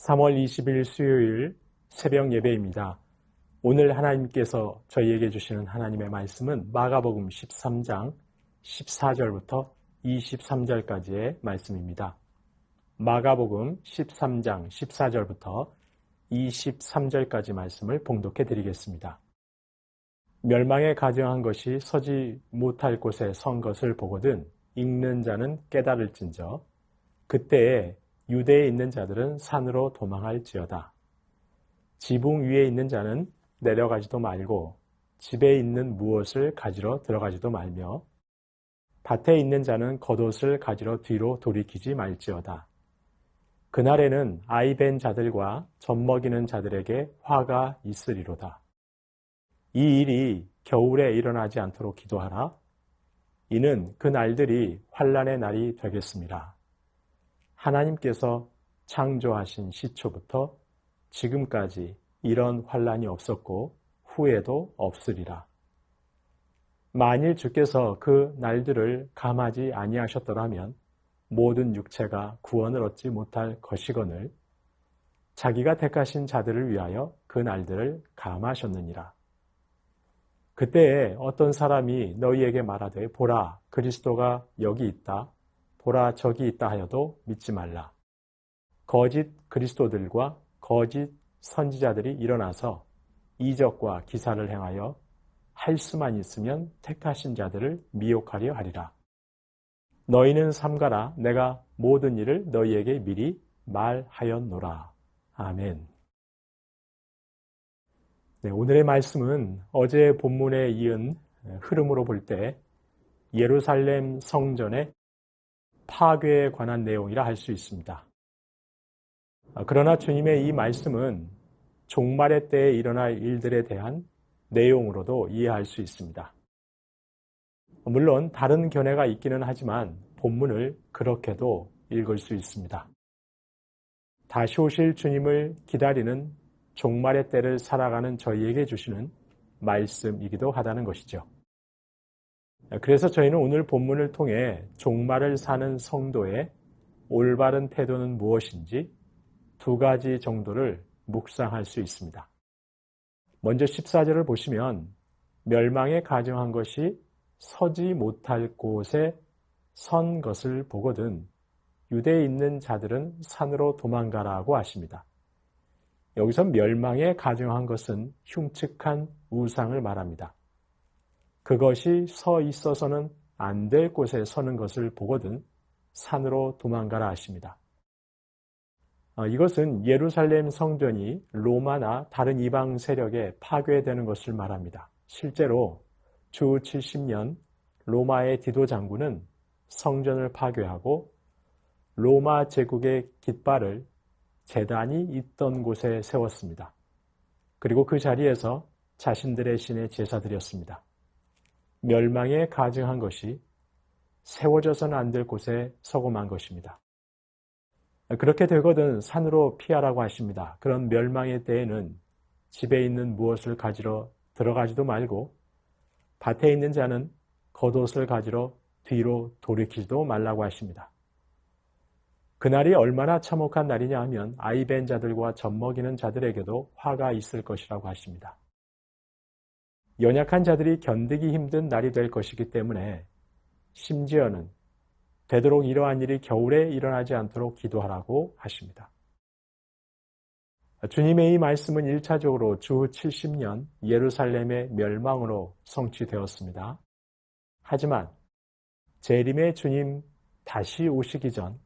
3월 20일 수요일 새벽 예배입니다. 오늘 하나님께서 저희에게 주시는 하나님의 말씀은 마가복음 13장 14절부터 23절까지의 말씀입니다. 마가복음 13장 14절부터 23절까지 말씀을 봉독해 드리겠습니다. 멸망에 가증한 것이 서지 못할 곳에 선 것을 보거든 읽는 자는 깨달을진저 그때에 유대에 있는 자들은 산으로 도망할지어다. 지붕 위에 있는 자는 내려가지도 말고 집에 있는 무엇을 가지러 들어가지도 말며 밭에 있는 자는 겉옷을 가지러 뒤로 돌이키지 말지어다. 그날에는 아이 벤 자들과 젖먹이는 자들에게 화가 있으리로다. 이 일이 겨울에 일어나지 않도록 기도하라. 이는 그 날들이 환난의 날이 되겠습니다. 하나님께서 창조하신 시초부터 지금까지 이런 환난이 없었고 후에도 없으리라. 만일 주께서 그 날들을 감하지 아니하셨더라면 모든 육체가 구원을 얻지 못할 것이거늘 자기가 택하신 자들을 위하여 그 날들을 감하셨느니라. 그때에 어떤 사람이 너희에게 말하되 보라 그리스도가 여기 있다. 보라 저기 있다 하여도 믿지 말라. 거짓 그리스도들과 거짓 선지자들이 일어나서 이적과 기사를 행하여 할 수만 있으면 택하신 자들을 미혹하려 하리라. 너희는 삼가라. 내가 모든 일을 너희에게 미리 말하였노라. 아멘. 네, 오늘의 말씀은 어제 본문에 이은 흐름으로 볼 때 예루살렘 성전의 파괴에 관한 내용이라 할 수 있습니다. 그러나 주님의 이 말씀은 종말의 때에 일어날 일들에 대한 내용으로도 이해할 수 있습니다. 물론 다른 견해가 있기는 하지만 본문을 그렇게도 읽을 수 있습니다. 다시 오실 주님을 기다리는 종말의 때를 살아가는 저희에게 주시는 말씀이기도 하다는 것이죠. 그래서 저희는 오늘 본문을 통해 종말을 사는 성도의 올바른 태도는 무엇인지 두 가지 정도를 묵상할 수 있습니다. 먼저 14절을 보시면 멸망에 가증한 것이 서지 못할 곳에 선 것을 보거든 유대에 있는 자들은 산으로 도망가라고 하십니다. 여기서 멸망에 가증한 것은 흉측한 우상을 말합니다. 그것이 서 있어서는 안 될 곳에 서는 것을 보거든 산으로 도망가라 하십니다. 이것은 예루살렘 성전이 로마나 다른 이방 세력에 파괴되는 것을 말합니다. 실제로 주 70년 로마의 디도 장군은 성전을 파괴하고 로마 제국의 깃발을 제단이 있던 곳에 세웠습니다. 그리고 그 자리에서 자신들의 신에 제사드렸습니다. 멸망에 가증한 것이 세워져서는 안 될 곳에 서고만 것입니다. 그렇게 되거든 산으로 피하라고 하십니다. 그런 멸망의 때에는 집에 있는 무엇을 가지러 들어가지도 말고 밭에 있는 자는 겉옷을 가지러 뒤로 돌이키지도 말라고 하십니다. 그날이 얼마나 참혹한 날이냐 하면 아이 벤 자들과 젖먹이는 자들에게도 화가 있을 것이라고 하십니다. 연약한 자들이 견디기 힘든 날이 될 것이기 때문에 심지어는 되도록 이러한 일이 겨울에 일어나지 않도록 기도하라고 하십니다. 주님의 이 말씀은 1차적으로 주 70년 예루살렘의 멸망으로 성취되었습니다. 하지만 재림의 주님 다시 오시기 전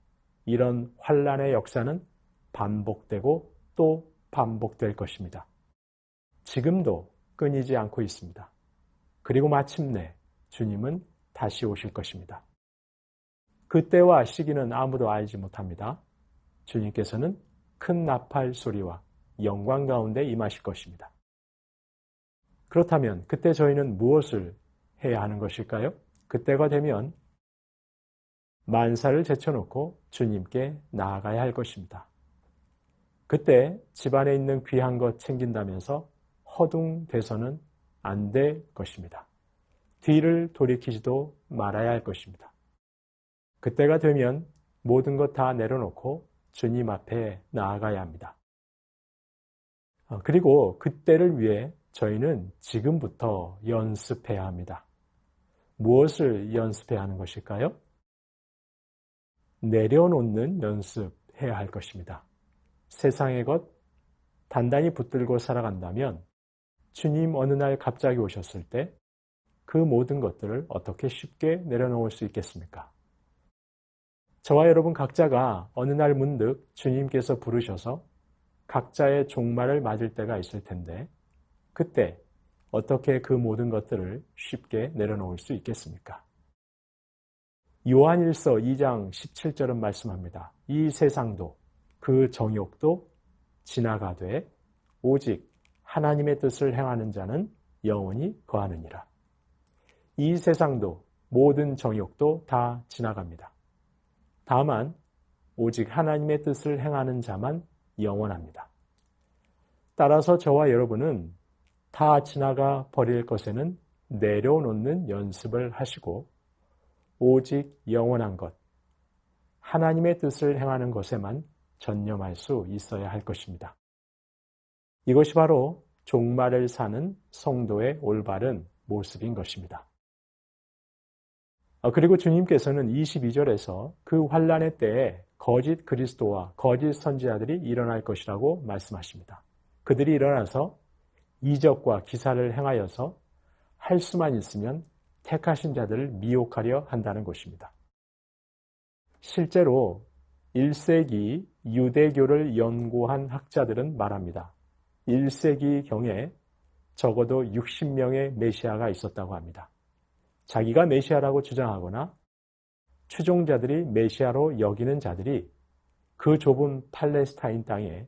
이런 환난의 역사는 반복되고 또 반복될 것입니다. 지금도 끊이지 않고 있습니다. 그리고 마침내 주님은 다시 오실 것입니다. 그때와 시기는 아무도 알지 못합니다. 주님께서는 큰 나팔 소리와 영광 가운데 임하실 것입니다. 그렇다면 그때 저희는 무엇을 해야 하는 것일까요? 그때가 되면 만사를 제쳐놓고 주님께 나아가야 할 것입니다. 그때 집안에 있는 귀한 것 챙긴다면서 허둥대서는 안 될 것입니다. 뒤를 돌이키지도 말아야 할 것입니다. 그때가 되면 모든 것 다 내려놓고 주님 앞에 나아가야 합니다. 그리고 그때를 위해 저희는 지금부터 연습해야 합니다. 무엇을 연습해야 하는 것일까요? 내려놓는 연습해야 할 것입니다. 세상의 것 단단히 붙들고 살아간다면 주님 어느 날 갑자기 오셨을 때 그 모든 것들을 어떻게 쉽게 내려놓을 수 있겠습니까? 저와 여러분 각자가 어느 날 문득 주님께서 부르셔서 각자의 종말을 맞을 때가 있을 텐데 그때 어떻게 그 모든 것들을 쉽게 내려놓을 수 있겠습니까? 요한일서 2장 17절은 말씀합니다. 이 세상도 그 정욕도 지나가되 오직 하나님의 뜻을 행하는 자는 영원히 거하느니라. 이 세상도 모든 정욕도 다 지나갑니다. 다만 오직 하나님의 뜻을 행하는 자만 영원합니다. 따라서 저와 여러분은 다 지나가 버릴 것에는 내려놓는 연습을 하시고 오직 영원한 것, 하나님의 뜻을 행하는 것에만 전념할 수 있어야 할 것입니다. 이것이 바로 종말을 사는 성도의 올바른 모습인 것입니다. 그리고 주님께서는 22절에서 그 환란의 때에 거짓 그리스도와 거짓 선지자들이 일어날 것이라고 말씀하십니다. 그들이 일어나서 이적과 기사를 행하여서 할 수만 있으면 택하신 자들을 미혹하려 한다는 것입니다. 실제로 1세기 유대교를 연구한 학자들은 말합니다. 1세기경에 적어도 60명의 메시아가 있었다고 합니다. 자기가 메시아라고 주장하거나 추종자들이 메시아로 여기는 자들이 그 좁은 팔레스타인 땅에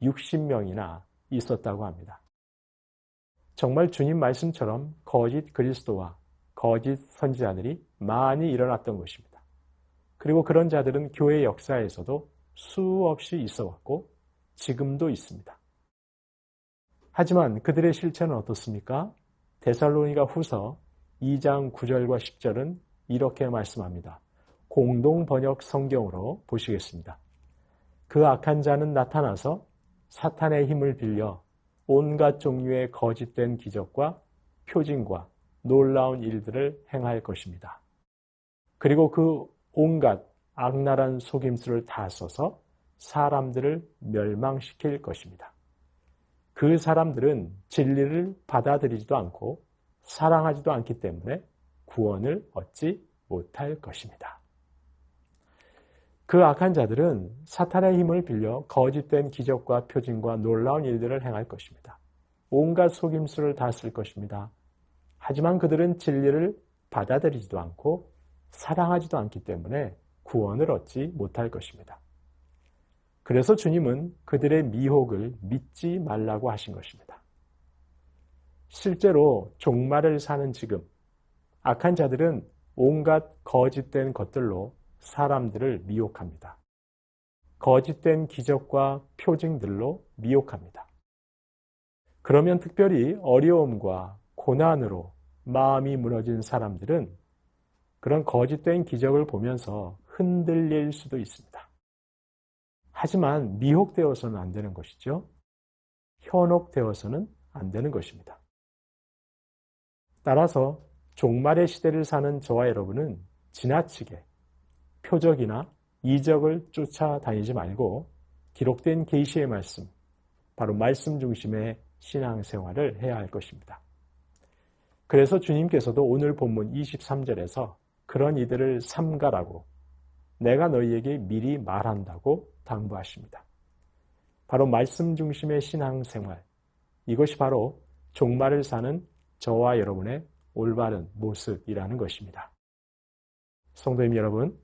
60명이나 있었다고 합니다. 정말 주님 말씀처럼 거짓 그리스도와 거짓 선지자들이 많이 일어났던 것입니다. 그리고 그런 자들은 교회 역사에서도 수없이 있어 왔고 지금도 있습니다. 하지만 그들의 실체는 어떻습니까? 데살로니가 후서 2장 9절과 10절은 이렇게 말씀합니다. 공동 번역 성경으로 보시겠습니다. 그 악한 자는 나타나서 사탄의 힘을 빌려 온갖 종류의 거짓된 기적과 표징과 놀라운 일들을 행할 것입니다. 그리고 그 온갖 악랄한 속임수를 다 써서 사람들을 멸망시킬 것입니다. 그 사람들은 진리를 받아들이지도 않고 사랑하지도 않기 때문에 구원을 얻지 못할 것입니다. 그 악한 자들은 사탄의 힘을 빌려 거짓된 기적과 표징과 놀라운 일들을 행할 것입니다. 온갖 속임수를 다 쓸 것입니다. 하지만 그들은 진리를 받아들이지도 않고 사랑하지도 않기 때문에 구원을 얻지 못할 것입니다. 그래서 주님은 그들의 미혹을 믿지 말라고 하신 것입니다. 실제로 종말을 사는 지금 악한 자들은 온갖 거짓된 것들로 사람들을 미혹합니다. 거짓된 기적과 표징들로 미혹합니다. 그러면 특별히 어려움과 고난으로 마음이 무너진 사람들은 그런 거짓된 기적을 보면서 흔들릴 수도 있습니다. 하지만 미혹되어서는 안 되는 것이죠. 현혹되어서는 안 되는 것입니다. 따라서 종말의 시대를 사는 저와 여러분은 지나치게 표적이나 이적을 쫓아다니지 말고 기록된 계시의 말씀, 바로 말씀 중심의 신앙생활을 해야 할 것입니다. 그래서 주님께서도 오늘 본문 23절에서 그런 이들을 삼가라고 내가 너희에게 미리 말한다고 당부하십니다. 바로 말씀 중심의 신앙생활, 이것이 바로 종말을 사는 저와 여러분의 올바른 모습이라는 것입니다. 성도님 여러분,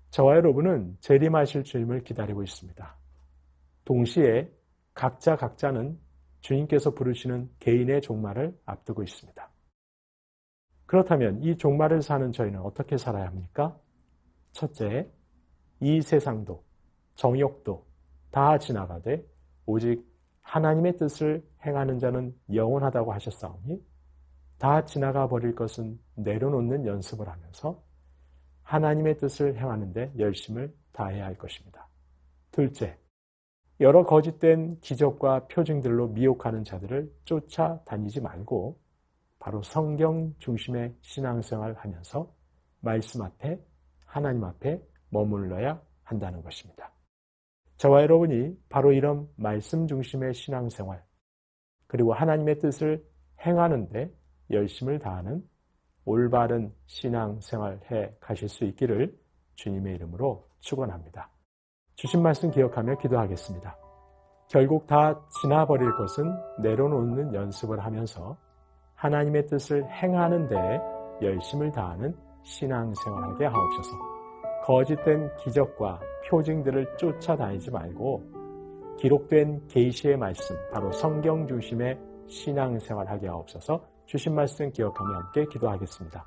저와 여러분은 재림하실 주님을 기다리고 있습니다. 동시에 각자는 주님께서 부르시는 개인의 종말을 앞두고 있습니다. 그렇다면 이 종말을 사는 저희는 어떻게 살아야 합니까? 첫째, 이 세상도 정욕도 다 지나가되 오직 하나님의 뜻을 행하는 자는 영원하다고 하셨사오니 다 지나가 버릴 것은 내려놓는 연습을 하면서 하나님의 뜻을 행하는 데 열심을 다해야 할 것입니다. 둘째, 여러 거짓된 기적과 표징들로 미혹하는 자들을 쫓아다니지 말고 바로 성경 중심의 신앙생활을 하면서 말씀 앞에, 하나님 앞에 머물러야 한다는 것입니다. 저와 여러분이 바로 이런 말씀 중심의 신앙생활, 그리고 하나님의 뜻을 행하는 데 열심을 다하는 올바른 신앙생활 해 가실 수 있기를 주님의 이름으로 축원합니다. 주신 말씀 기억하며 기도하겠습니다. 결국 다 지나버릴 것은 내려놓는 연습을 하면서 하나님의 뜻을 행하는 데에 열심을 다하는 신앙생활하게 하옵소서. 거짓된 기적과 표징들을 쫓아다니지 말고 기록된 계시의 말씀, 바로 성경 중심의 신앙생활하게 하옵소서. 주신 말씀 기억하며 함께 기도하겠습니다.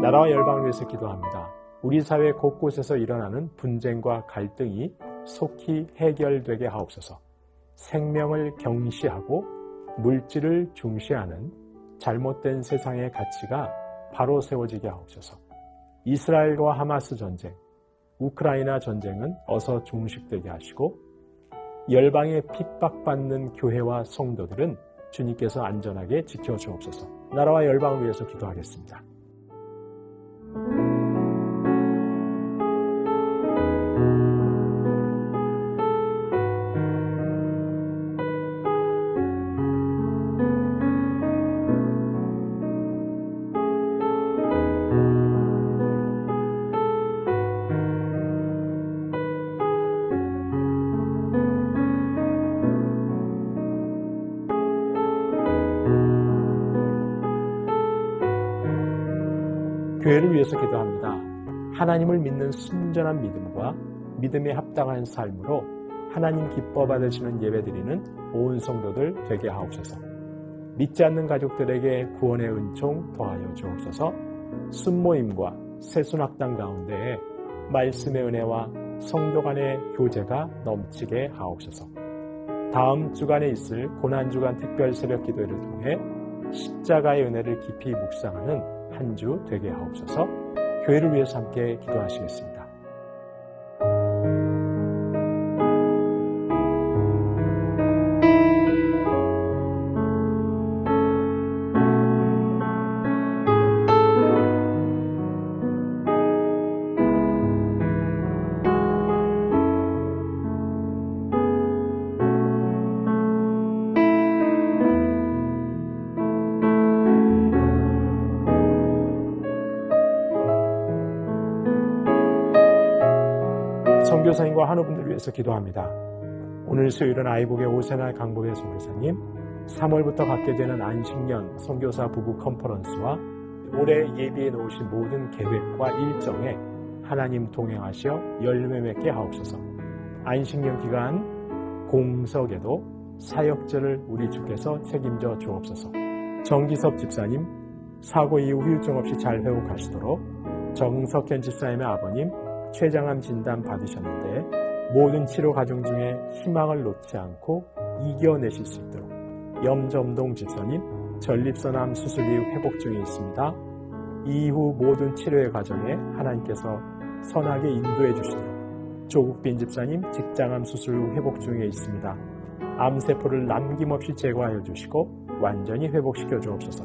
나라와 열방을 위해서 기도합니다. 우리 사회 곳곳에서 일어나는 분쟁과 갈등이 속히 해결되게 하옵소서. 생명을 경시하고 물질을 중시하는 잘못된 세상의 가치가 바로 세워지게 하옵소서. 이스라엘과 하마스 전쟁, 우크라이나 전쟁은 어서 종식되게 하시고 열방에 핍박받는 교회와 성도들은 주님께서 안전하게 지켜주옵소서. 나라와 열방을 위해서 기도하겠습니다. 교회를 위해서 기도합니다. 하나님을 믿는 순전한 믿음과 믿음에 합당한 삶으로 하나님 기뻐 받으시는 예배드리는 온 성도들 되게 하옵소서. 믿지 않는 가족들에게 구원의 은총 더하여 주옵소서. 순모임과 새순학당 가운데에 말씀의 은혜와 성도 간의 교제가 넘치게 하옵소서. 다음 주간에 있을 고난주간 특별 새벽 기도회를 통해 십자가의 은혜를 깊이 묵상하는 한 주 되게 하옵소서. 교회를 위해서 함께 기도하시겠습니다. 선교사님과 한우분들 위해서 기도합니다. 오늘 수요일은 아이복의 오세나 강복의 선교사님, 3월부터 갖게 되는 안식년 선교사 부부 컨퍼런스와 올해 예비해 놓으신 모든 계획과 일정에 하나님 동행하시어 열매 맺게 하옵소서. 안식년 기간 공석에도 사역자를 우리 주께서 책임져 주옵소서. 정기섭 집사님, 사고 이후 후유증 없이 잘 회복하시도록, 정석현 집사님의 아버님 췌장암 진단 받으셨는데 모든 치료 과정 중에 희망을 놓지 않고 이겨내실 수 있도록, 염점동 집사님 전립선암 수술 이후 회복 중에 있습니다. 이후 모든 치료의 과정에 하나님께서 선하게 인도해 주시도록, 조국빈 집사님 직장암 수술 후 회복 중에 있습니다. 암세포를 남김없이 제거하여 주시고 완전히 회복시켜 주옵소서.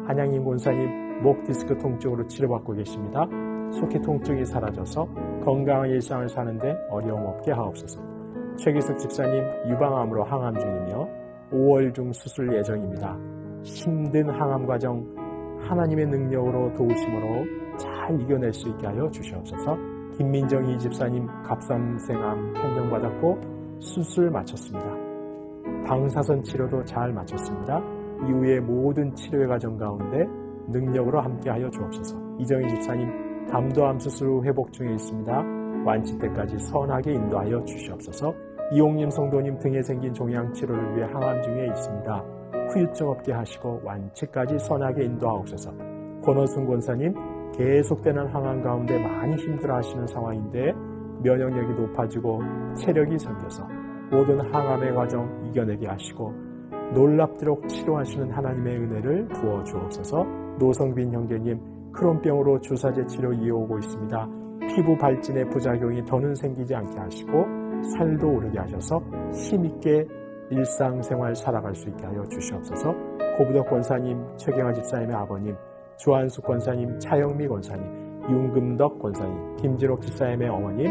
한양인 권사님 목 디스크 통증으로 치료받고 계십니다. 속히 통증이 사라져서 건강한 일상을 사는데 어려움 없게 하옵소서. 최기숙 집사님 유방암으로 항암 중이며 5월 중 수술 예정입니다. 힘든 항암 과정 하나님의 능력으로 도우심으로 잘 이겨낼 수 있게 하여 주시옵소서. 김민정 이 집사님 갑상생암 판정받았고 수술 마쳤습니다. 방사선 치료도 잘 마쳤습니다. 이후의 모든 치료의 과정 가운데 능력으로 함께하여 주옵소서. 이정희 집사님 담도암 수술 후 회복 중에 있습니다. 완치 때까지 선하게 인도하여 주시옵소서. 이옥님 성도님 등에 생긴 종양 치료를 위해 항암 중에 있습니다. 후유증 없게 하시고 완치까지 선하게 인도하옵소서. 권호순 권사님 계속되는 항암 가운데 많이 힘들어하시는 상황인데 면역력이 높아지고 체력이 생겨서 모든 항암의 과정 이겨내게 하시고 놀랍도록 치료하시는 하나님의 은혜를 부어주옵소서. 노성빈 형제님 크론병으로 주사제 치료 이어오고 있습니다. 피부 발진의 부작용이 더는 생기지 않게 하시고 살도 오르게 하셔서 힘있게 일상생활 살아갈 수 있게 하여 주시옵소서. 고부덕 권사님, 최경화 집사님의 아버님, 주한숙 권사님, 차영미 권사님, 윤금덕 권사님, 김진옥 집사님의 어머님,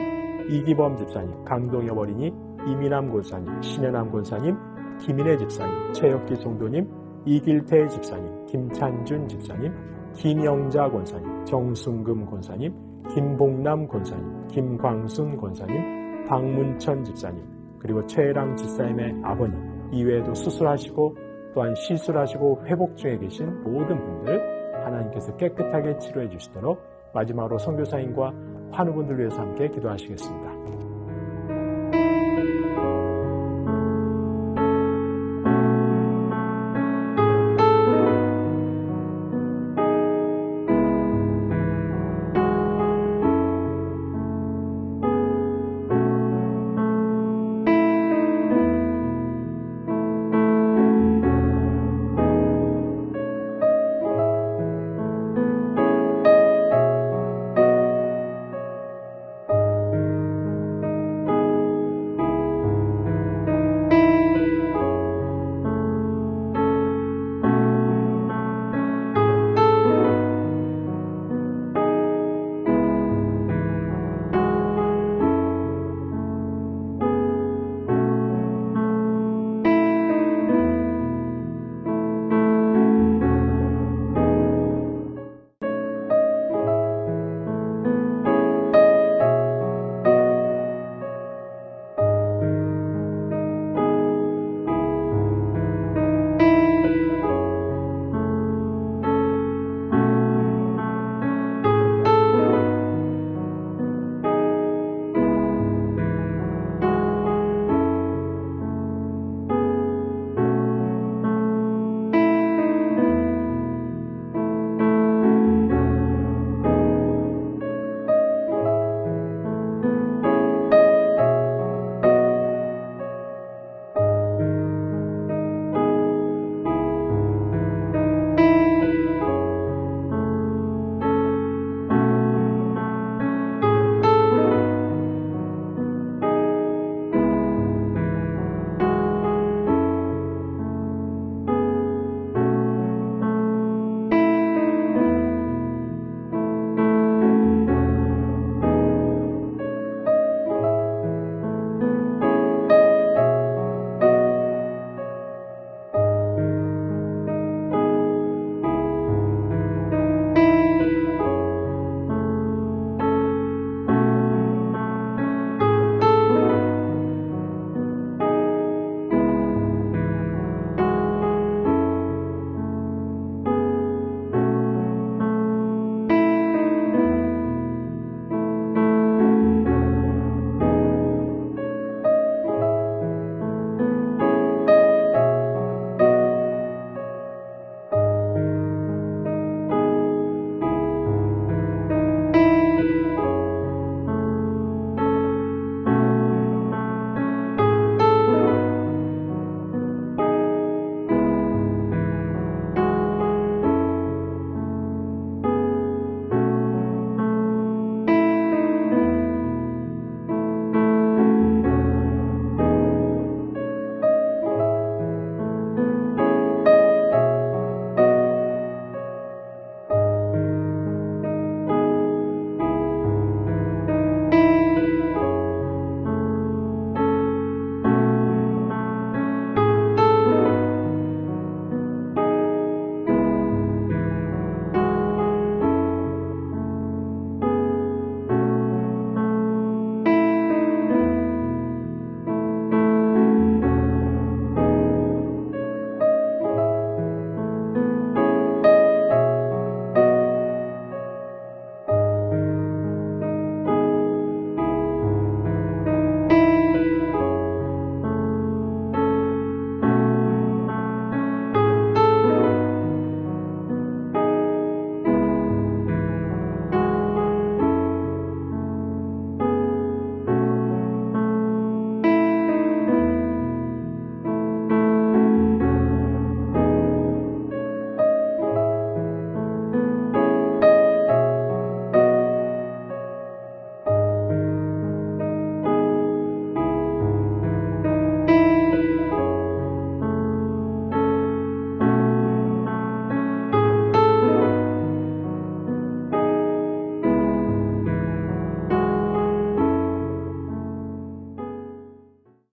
이기범 집사님, 강동엽 어린이, 이민남 권사님, 신현남 권사님, 김인혜 집사님, 최혁기 성도님, 이길태 집사님, 김찬준 집사님, 김영자 권사님, 정순금 권사님, 김봉남 권사님, 김광순 권사님, 박문천 집사님, 그리고 최랑 집사님의 아버님, 이외에도 수술하시고 또한 시술하시고 회복 중에 계신 모든 분들 하나님께서 깨끗하게 치료해 주시도록 마지막으로 선교사님과 환우분들 위해서 함께 기도하시겠습니다.